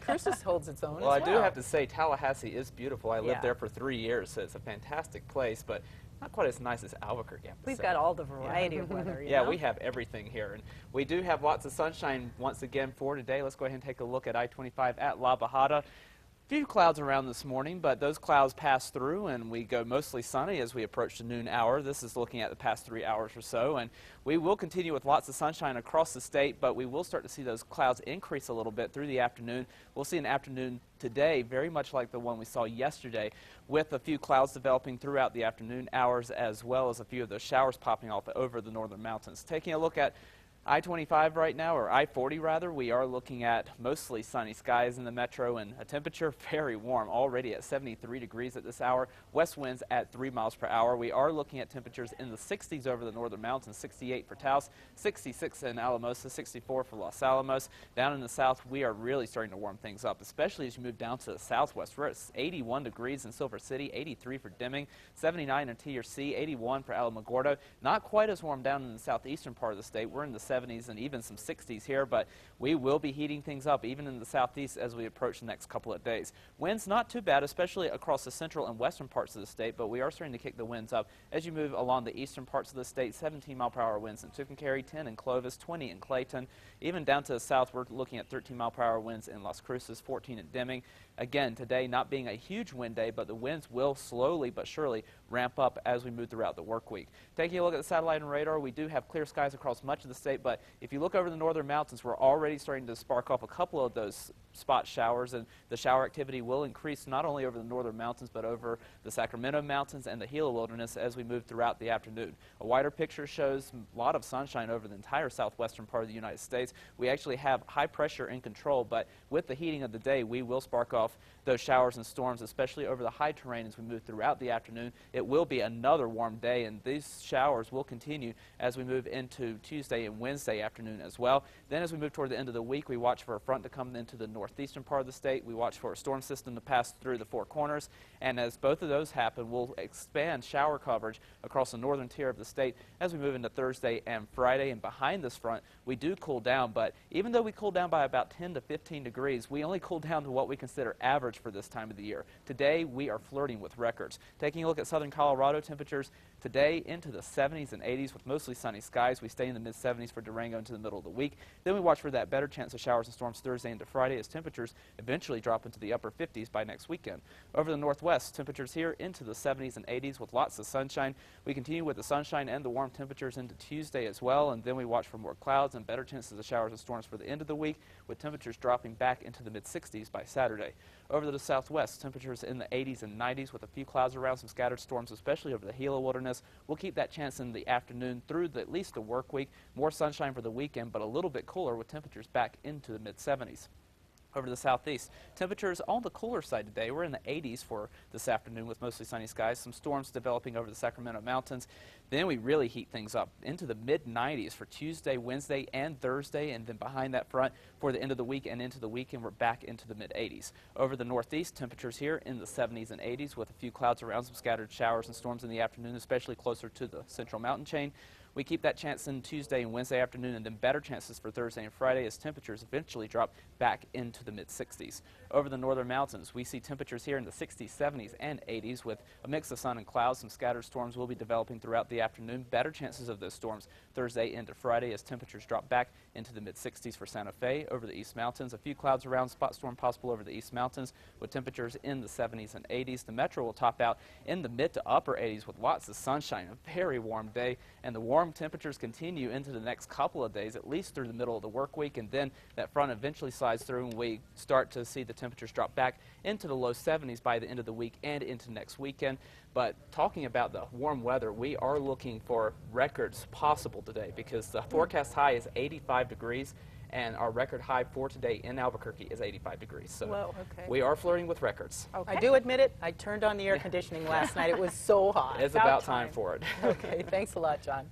Cruces holds its own Well, I as do well. have to say Tallahassee is beautiful. I lived Yeah. there for 3 years, so it's a fantastic place, but not quite as nice as Albuquerque, I have to We've say. got all the variety of weather, you Yeah, know? we have everything here. And we do have lots of sunshine once again for today. Let's go ahead and take a look at I-25 at La Bajada. Few clouds around this morning, but those clouds pass through and we go mostly sunny as we approach the noon hour. This is looking at the past 3 hours or so, and we will continue with lots of sunshine across the state, but we will start to see those clouds increase a little bit through the afternoon. We'll see an afternoon today very much like the one we saw yesterday, with a few clouds developing throughout the afternoon hours, as well as a few of those showers popping off over the northern mountains. Taking a look at I-25 right now, or I-40 rather, we are looking at mostly sunny skies in the metro and a temperature very warm, already at 73 degrees at this hour. West winds at 3 miles per hour. We are looking at temperatures in the 60s over the northern mountains, 68 for Taos, 66 in Alamosa, 64 for Los Alamos. Down in the south, we are really starting to warm things up, especially as you move down to the southwest. We're at 81 degrees in Silver City, 83 for Deming, 79 in TRC, 81 for Alamogordo. Not quite as warm down in the southeastern part of the state. We're in the 70s and even some 60s here, but we will be heating things up even in the southeast as we approach the next couple of days. Winds not too bad, especially across the central and western parts of the state, but we are starting to kick the winds up as you move along the eastern parts of the state. 17-mile-per-hour winds in Tucumcari, 10 in Clovis, 20 in Clayton. Even down to the south, we're looking at 13-mile-per-hour winds in Las Cruces, 14 in Deming. Again, today not being a huge wind day, but the winds will slowly but surely ramp up as we move throughout the work week. Taking a look at the satellite and radar, we do have clear skies across much of the state, but if you look over the northern mountains, we're already starting to spark off a couple of those spot showers, and the shower activity will increase not only over the northern mountains, but over the Sacramento Mountains and the Gila Wilderness as we move throughout the afternoon. A wider picture shows a lot of sunshine over the entire southwestern part of the United States. We actually have high pressure in control, but with the heating of the day, we will spark off those showers and storms, especially over the high terrain as we move throughout the afternoon. It will be another warm day, and these showers will continue as we move into Tuesday and Wednesday afternoon as well. Then as we move toward the end of the week, we watch for a front to come into the northeastern part of the state. We watch for a storm system to pass through the Four Corners, and as both of those happen, we'll expand shower coverage across the northern tier of the state as we move into Thursday and Friday. And behind this front, we do cool down, but even though we cool down by about 10 to 15 degrees, we only cool down to what we consider average for this time of the year. Today, we are flirting with records. Taking a look at southern Colorado, temperatures today into the 70s and 80s with mostly sunny skies. We stay in the mid-70s for Durango into the middle of the week. Then we watch for that better chance of showers and storms Thursday into Friday as temperatures eventually drop into the upper 50s by next weekend. Over the northwest, temperatures here into the 70s and 80s with lots of sunshine. We continue with the sunshine and the warm temperatures into Tuesday as well, and then we watch for more clouds and better chances of showers and storms for the end of the week, with temperatures dropping back into the mid-60s by Saturday. Over to the southwest, temperatures in the 80s and 90s with a few clouds around, some scattered storms, especially over the Gila Wilderness. We'll keep that chance in the afternoon through at least the work week. More sunshine for the weekend, but a little bit cooler with temperatures back into the mid-70s. Over to the southeast, temperatures on the cooler side today. We're in the 80s for this afternoon with mostly sunny skies. Some storms developing over the Sacramento Mountains. Then we really heat things up into the mid-90s for Tuesday, Wednesday, and Thursday. And then behind that front for the end of the week and into the weekend, we're back into the mid-80s. Over the northeast, temperatures here in the 70s and 80s with a few clouds around, some scattered showers and storms in the afternoon, especially closer to the central mountain chain. We keep that chance in Tuesday and Wednesday afternoon, and then better chances for Thursday and Friday as temperatures eventually drop back into the mid-60s. Over the northern mountains, we see temperatures here in the 60s, 70s, and 80s with a mix of sun and clouds. Some scattered storms will be developing throughout the afternoon. Better chances of those storms Thursday into Friday as temperatures drop back into the mid-60s for Santa Fe. Over the East Mountains, a few clouds around, spot storm possible over the East Mountains with temperatures in the 70s and 80s. The metro will top out in the mid to upper 80s with lots of sunshine, a very warm day, and the warm temperatures continue into the next couple of days, at least through the middle of the work week, and then that front eventually slides through and we start to see the temperatures drop back into the low 70s by the end of the week and into next weekend. But talking about the warm weather, we are looking for records possible today because the forecast high is 85 degrees and our record high for today in Albuquerque is 85 degrees. So Whoa, okay. we are flirting with records. I do admit it, I turned on the air conditioning last night. It was so hot. It's about time for it. Okay, thanks a lot, John.